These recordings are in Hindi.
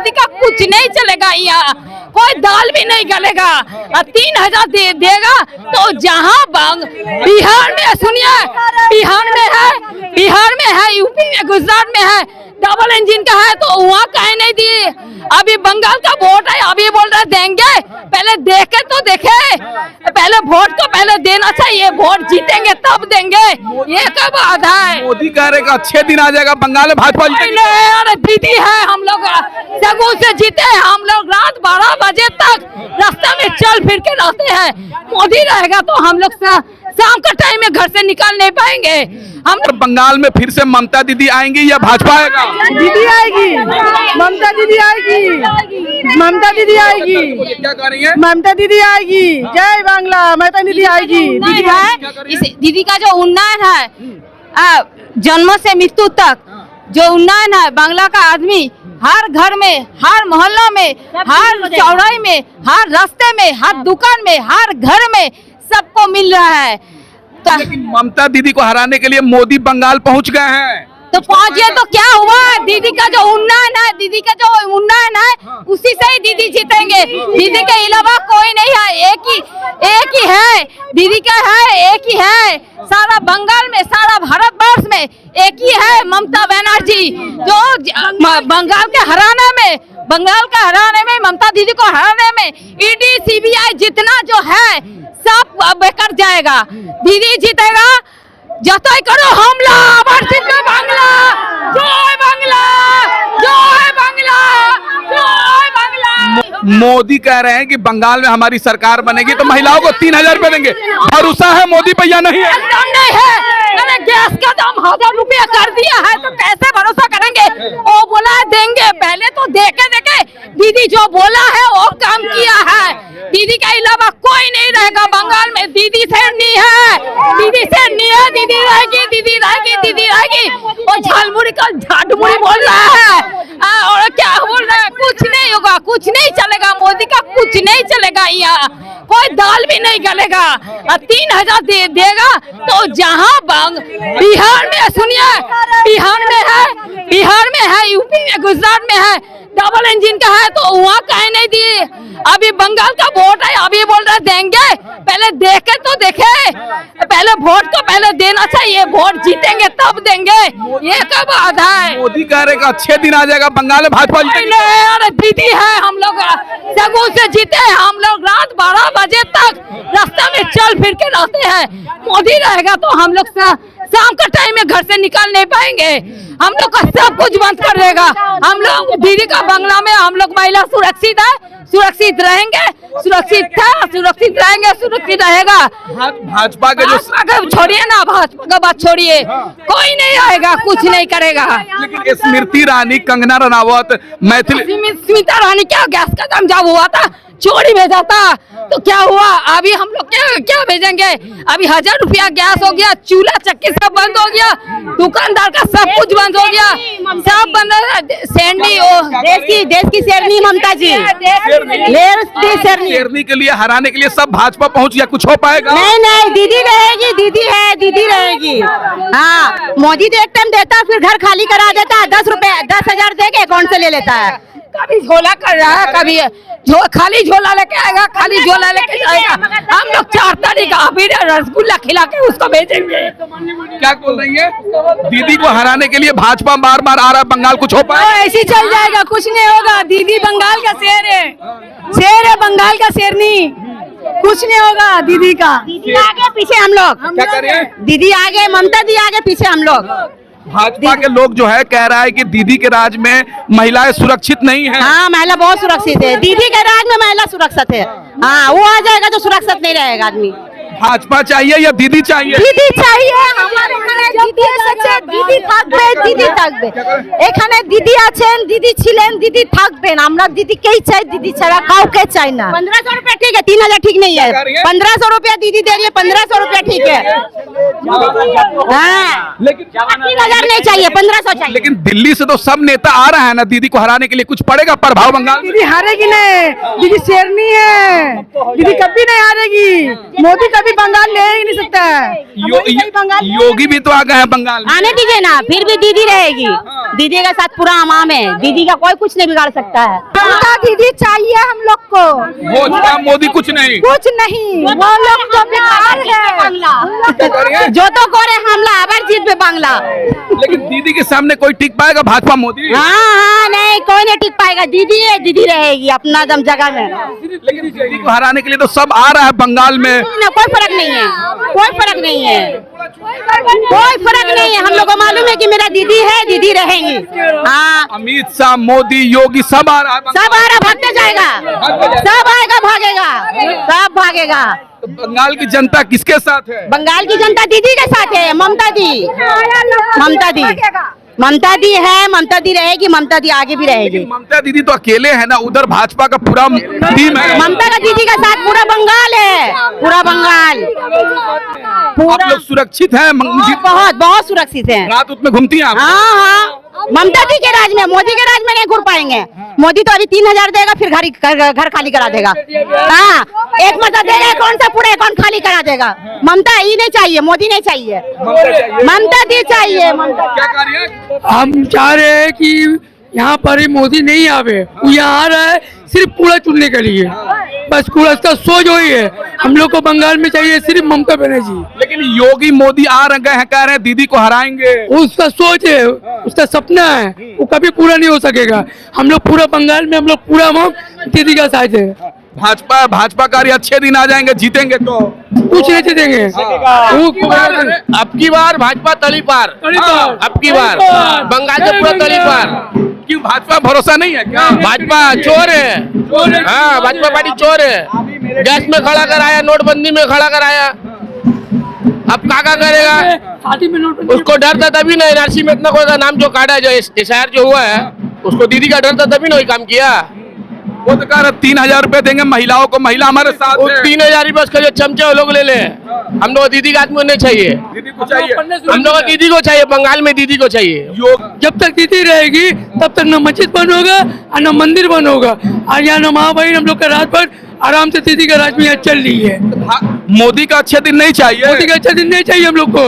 मोदी का कुछ नहीं चलेगा, यहाँ कोई दाल भी नहीं गलेगा। 3000 देगा तो जहाँ बिहार में सुनिए, बिहार में है, यूपी में, गुजरात में है, डबल इंजन का है तो वहाँ कहीं नहीं दिए। अभी बंगाल का वोट है, अभी बोल रहे देंगे, पहले देखे तो देखे, पहले वोट को पहले देना चाहिए, वोट जीतेंगे तब देंगे, ये कब आधा है। मोदी कह रहे अच्छे दिन आ जाएगा, बंगाल में भाजपा जीतेगी। अरे दीदी है, हम लोग सगु से जीते हैं, हम लोग रात 12 बजे तक रास्ते में चल फिर के रहते हैं। मोदी रहेगा तो हम लोग शाम का टाइम में घर से निकल नहीं पाएंगे। हम बंगाल में फिर से ममता दीदी आएंगी या भाजपा आएगा? दीदी आएगी, ममता दीदी आएगी, ममता दीदी आएगी, क्या कह रही है? ममता दीदी आएगी, जय बांग्ला, ममता दीदी आएगी। दीदी है, दीदी का जो उन्नयन है, जन्म से मृत्यु तक जो उन्नयन है, बांग्ला का आदमी हर घर में, हर मोहल्ला में, हर चौराहे में, हर रास्ते में, हर दुकान में, हर घर में सबको मिल रहा है। लेकिन ममता दीदी को हराने के लिए मोदी बंगाल पहुंच गए हैं। तो पहुंचे तो क्या हुआ, दीदी का जो उन्नयन है, दीदी का जो उन्नयन है उसी से ही दीदी जीतेंगे। दीदी के अलावा कोई नहीं है, एक ही है, दीदी का है, एक ही है, सारा बंगाल में, सारा भारतवर्ष में एक ही है, ममता बनर्जी, जो बंगाल के हराने में, बंगाल का हराने में, ममता दीदी को हराने में ईडी सीबीआई जितना जो है सब बेकार जाएगा। दीदी जीतेगा, जतई करो हमला, बांग्ला, जय बांग्ला, जय बांग्ला, जय बांग्ला। मोदी कह रहे हैं कि बंगाल में हमारी सरकार बनेगी तो महिलाओं को 3000 रुपए देंगे, भरोसा है मोदी पे या नहीं है? एकदम नहीं है। अरे गैस का दाम 1000 रुपया कर दिया है तो कैसे भरोसा करेंगे? वो बोला है देंगे, पहले तो देखे दीदी जो बोला है वो काम किया है। दीदी के अलावा कोई नहीं रहेगा बंगाल में, दीदी से नहीं है, दीदी से नहीं है, दीदी रहेगी, दीदी रहेगी, दीदी रहेगी। और झालमुड़ी का झाटमुड़ी बोल रहा है, और क्या बोल रहा है, कुछ नहीं होगा, कुछ नहीं चलेगा, मोदी का कुछ नहीं चलेगा, यहाँ कोई दाल भी नहीं गलेगा। 3000 देगा तो जहाँ बिहार में सुनिए, बिहार में है, यूपी में, गुजरात में है, डबल इंजन का है तो वहाँ कहीं नहीं दिए। अभी बंगाल का वोट है, अभी बोल रहे देंगे, पहले देखे तो देखे, पहले वोट को पहले देना चाहिए, वोट जीतेंगे तब देंगे, ये कब आधा है। मोदी कह रहे अच्छे दिन आ जाएगा, बंगाल में भाजपा जीतेगी। अरे दीदी है, हम लोग सगु से जीते हैं, हम लोग रात 12 बजे तक रास्ते में चल फिर के रहते हैं। मोदी रहेगा तो हम लोग शाम का टाइम में घर से निकल नहीं पाएंगे। हम लोग का सब कुछ बंद कर देगा। हम लोग दीदी का बंगला में हम लोग महिला सुरक्षित है, सुरक्षित रहेंगे, सुरक्षित था, सुरक्षित रहेंगे, सुरक्षित रहेगा। भाजपा के जो छोड़िए ना, भाजपा का बात छोड़िए, कोई नहीं आएगा, कुछ नहीं करेगा। लेकिन स्मृति ईरानी, कंगना रनावत, मैथिली, स्मिता रानी क्या गैस का दाम जब हुआ था चोरी भेजा था तो क्या हुआ? अभी हम लोग क्या भेजेंगे? अभी 1000 रुपया गैस हो गया, चूल्हा चक्की सब बंद हो गया, दुकानदार का सब कुछ बंद हो गया, सब बंद हो गया। देश की शेरनी ममता जी, शेरनी के लिए, हराने के लिए सब भाजपा पहुंच गया, कुछ हो पाएगा? नहीं, दीदी रहेगी, दीदी है, दीदी रहेगी। हाँ, मोदी तो एक टाइम देता फिर घर खाली करा देता है, 10,000 दे के अकाउंट से ले लेता है। कभी झोला कर रहा है, कभी खाली झोला लेके आएगा, खाली झोला लेके जाएगा। हम लोग 4 तारीख अभी रसगुल्ला खिला के उसको भेजेंगे। क्या बोल रही है? दीदी को हराने के लिए भाजपा बार बार आ रहा है बंगाल, कुछ हो पाएगा? ऐसे चल जाएगा, कुछ नहीं होगा। दीदी बंगाल का शेर है, शेर है बंगाल का शेरनी, कुछ नहीं होगा दीदी का। दीदी आगे पीछे हम लोग, क्या कर रहे हैं? दीदी आगे, ममता दी आगे, पीछे हम लोग। भाजपा के लोग जो है कह रहा है कि दीदी के राज में महिलाएं सुरक्षित नहीं है। हाँ, महिला बहुत सुरक्षित है, दीदी के राज में महिला सुरक्षित है। हाँ, वो आ जाएगा तो सुरक्षित नहीं रहेगा आदमी। भाजपा चाहिए या दीदी चाहिए? दीदी चाहिए हमारे দিদি এসেছে, দিদি থাকবে, দিদি থাকবে এখানে। দিদি আছেন, দিদি ছিলেন, দিদি থাকবেন। আমরা দিদিকেই চাই, দিদি ছাড়া কাউকে চাই না। 1500 रुपया ठीक है, 3000 ठीक नहीं है। 1500 रुपया दीदी दे रही है, 1500 रुपया ठीक है। हाँ, लेकिन 3000 नहीं चाहिए, 1500 चाहिए। लेकिन दिल्ली से तो सब नेता आ रहा है ना, दीदी को हराने के लिए कुछ पड़ेगा प्रभाव बंगाल में? दीदी हारेगी नहीं, दीदी शेरनी है, दीदी कभी नहीं हारेगी, मोदी कभी भी बंगाल ले ही नहीं सकता है। योगी भी तो आ गए हैं बंगाल में। आने दीजिए ना, फिर भी दीदी रहेगी। दीदी के साथ पूरा अवाम है, दीदी का कोई कुछ नहीं बिगाड़ सकता है। दीदी चाहिए हम लोग को, मोदी कुछ नहीं, कुछ नहीं। वो लोग तो बेकार है, जो तो करे हमला आबार जीत पे बांग्ला। लेकिन दीदी के सामने कोई टिक पाएगा? भाजपा मोदी? हाँ, नहीं कोई नहीं टिक पाएगा। दीदी है, दीदी रहेगी अपना दम जगह में। लेकिन दीदी को हराने के लिए तो सब आ रहा है बंगाल में। ना कोई फर्क नहीं है, कोई फर्क नहीं है, कोई फर्क नहीं है। हम लोग को मालूम है कि मेरा दीदी है, दीदी रहेंगी। हाँ, अमित शाह, मोदी, योगी सब आ रहा है। सब आ रहा, भागते जाएगा, सब आएगा, भागेगा, सब भागेगा। तो बंगाल की जनता किसके साथ है? बंगाल की जनता दीदी के साथ है। ममता दी, ममता दी, ममता दी है, ममता दी रहेगी, ममता दी आगे भी रहेगी। ममता दीदी तो अकेले है ना, उधर भाजपा का पूरा टीम है। ममता का दीदी के साथ पूरा बंगाल है, पूरा बंगाल। आप लोग सुरक्षित हैं? बहुत बहुत सुरक्षित है। रात उसमें घूमती हैं आप? हाँ हाँ, ममता दी के राज में, मोदी के राज में नहीं घुर पाएंगे। मोदी तो अभी 3000 देगा, फिर घर खाली करा देगा। हाँ, एक मत देगा, कौन सा पूरा अकाउंट खाली करा देगा। ममता ही नहीं चाहिए, मोदी नहीं चाहिए, ममता दी चाहिए। क्या कार्य? हम चाह रहे हैं कि यहाँ पर ही मोदी नहीं आवे, वो यहाँ आ रहा है सिर्फ कूड़ा चुनने के लिए, बस कूड़ा। इसका सोच वही है। हम लोग को बंगाल में चाहिए सिर्फ ममता बनर्जी। लेकिन योगी मोदी आ रहे हैं, कह रहे हैं दीदी को हराएंगे। उसका सोच है, उसका सपना है, वो कभी पूरा नहीं हो सकेगा। हम लोग पूरा बंगाल में, हम लोग पूरा दीदी का साथ है। भाजपा कार्य अच्छे दिन आ जाएंगे, जीतेंगे तो कुछ नहीं जीतेंगे। अब की बार भाजपा तली पार, अब की बार बंगाल से पूरा तली पार। क्यों भाजपा भरोसा नहीं है क्या? भाजपा चोर है, हाँ भाजपा पार्टी चोर है। गैस में खड़ा कराया, नोटबंदी में खड़ा कराया, अब क्या करेगा? उसको डर था तभी ना एनआरसी में इतना कोई का नाम जो काटा, जो एसआईआर जो हुआ है, उसको दीदी का डर था तभी ना वही काम किया। वो तो कह रहे 3000 रुपए देंगे महिलाओं को, महिला हमारे साथ है। 3000 रुपए उसका जो चमचे वो लोग ले ले। हम लोग दीदी का आदमी नहीं चाहिए, दीदी को चाहिए, हम लोग दीदी को चाहिए, बंगाल में दीदी को चाहिए। जब तक दीदी रहेगी तब तक न मस्जिद बंद होगा और न मंदिर बंद होगा। और यहाँ न महाबहिन हम लोग का रात भर आराम से दीदी का राज में यहाँ चल रही है। मोदी का अच्छे दिन नहीं चाहिए, मोदी का अच्छा दिन नहीं चाहिए हम लोग को,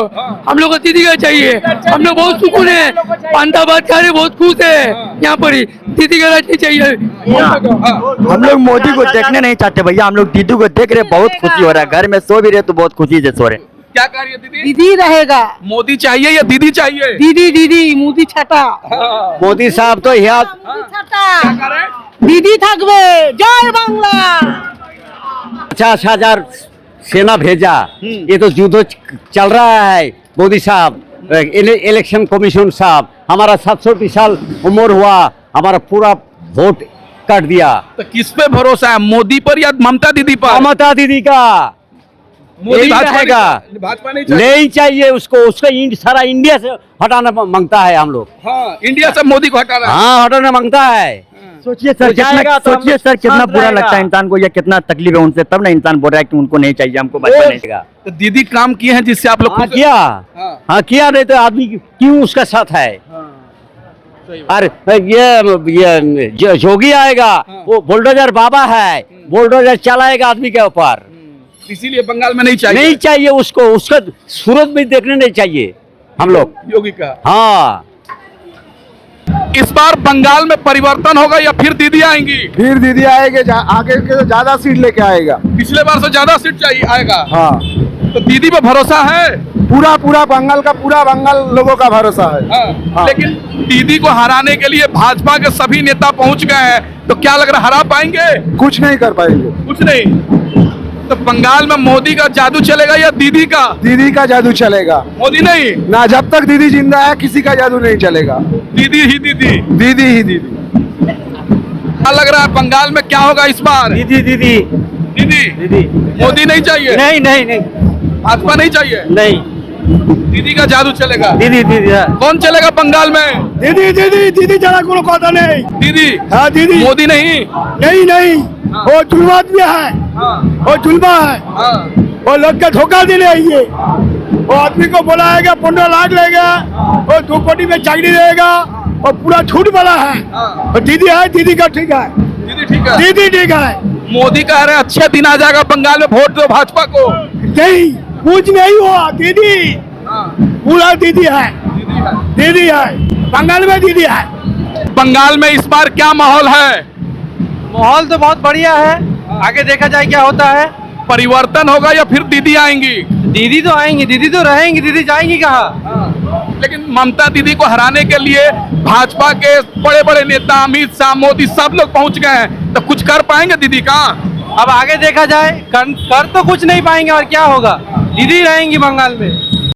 हम लोग को दीदी का चाहिए। हम लोग बहुत सुकून है, पांताबाद खा रहे, बहुत खुश है यहाँ पर ही। दीदी का राज नहीं चाहिए। हम लोग मोदी को देखने नहीं चाहते भैया, हम लोग दीदी को देख रहे, बहुत खुशी हो रहा है। घर में सो भी रहे तो बहुत खुशी से सो रहे। क्या कार्य दीदी? दीदी रहेगा। मोदी चाहिए या दीदी चाहिए? दीदी, दीदी, मोदी छटा, मोदी साहब तो यहाँ दीदी থাকবে। जय बांग्ला। 50,000 सेना भेजा, ये तो युद्ध चल रहा है। मोदी साहब, इलेक्शन कमीशन साहब, हमारा 67 साल उम्र हुआ, हमारा पूरा वोट काट दिया। तो किस पे भरोसा है, मोदी पर या ममता दीदी पर? ममता दीदी का। मोदी भाजपा भाजपा नहीं चाहिए उसको, उसका सारा इंडिया से हटाना मांगता है हम लोग। हाँ, इंडिया से मोदी को हटाना। हाँ, हटाना मांगता है। सोचिए सर, कितना बुरा लगता है इंसान को, या कितना तकलीफ है उनसे, तब ना इंसान बोल रहा है कि उनको नहीं चाहिए, हमको भाजपा नहीं चाहिए। तो दीदी काम किए हैं जिससे आप लोग किया। हाँ किया, नहीं तो आदमी क्यों उसका साथ है। और ये योगी आएगा, वो बुलडोजर बाबा है, बुलडोजर चलाएगा आदमी के ऊपर। इसीलिए बंगाल में नहीं चाहिए। नहीं चाहिए उसको, उसका सूरत भी देखने नहीं चाहिए हम लोग योगी का। हाँ, इस बार बंगाल में परिवर्तन होगा या फिर दीदी आएंगी? फिर दीदी आएगी, आगे के ज्यादा सीट लेके आएगा। पिछले बार से ज्यादा सीट चाहिए आएगा। हाँ, तो दीदी पे भरोसा है? पूरा बंगाल का, पूरा बंगाल लोगों का भरोसा है। हाँ। लेकिन दीदी को हराने के लिए भाजपा के सभी नेता पहुंच गए हैं, तो क्या लग रहा है हरा पाएंगे? कुछ नहीं कर पाएंगे। कुछ नहीं। तो बंगाल में मोदी का जादू चलेगा या दीदी का? दीदी का जादू चलेगा। मोदी नहीं ना, जब तक दीदी जिंदा है किसी का जादू नहीं चलेगा। दीदी ही दीदी, दीदी ही दीदी। क्या लग रहा है बंगाल में क्या होगा इस बार? दीदी दीदी दीदी दीदी। मोदी नहीं चाहिए? नहीं नहीं नहीं भाजपा नहीं चाहिए? नहीं, दीदी का जादू चलेगा। दीदी दीदी। कौन चलेगा बंगाल में? दीदी दीदी दीदी जरा कोनो कहता नहीं। दीदी। हाँ दीदी। मोदी नहीं? नहीं नहीं, वो जुल्म आदमी है, वो जुल्मा है, वो लोग का धोखा देने आइए। वो आदमी को बुलाएगा, 15 लाख लेगा, वो 2 कोटी में चाकरी देगा, और पूरा छूट वाला है। और दीदी है, दीदी का ठीक है, दीदी ठीक है। दीदी ठीक है। मोदी कह रहे हैं अच्छे दिन आ जाएगा बंगाल में, वोट दो भाजपा को। नहीं, कुछ नहीं हुआ। दीदी पूरा दीदी है, दीदी है, बंगाल में दीदी है। बंगाल में इस बार क्या माहौल है? माहौल तो बहुत बढ़िया है, आगे देखा जाए क्या होता है। परिवर्तन होगा या फिर दीदी आएंगी? दीदी तो आएंगी, दीदी तो रहेंगी, दीदी जाएंगी कहाँ? लेकिन ममता दीदी को हराने के लिए भाजपा के बड़े बड़े नेता अमित शाह, मोदी सब लोग पहुंच गए हैं, तो कुछ कर पाएंगे दीदी का? अब आगे देखा जाए, कर तो कुछ नहीं पाएंगे और क्या होगा, दीदी रहेंगी बंगाल में।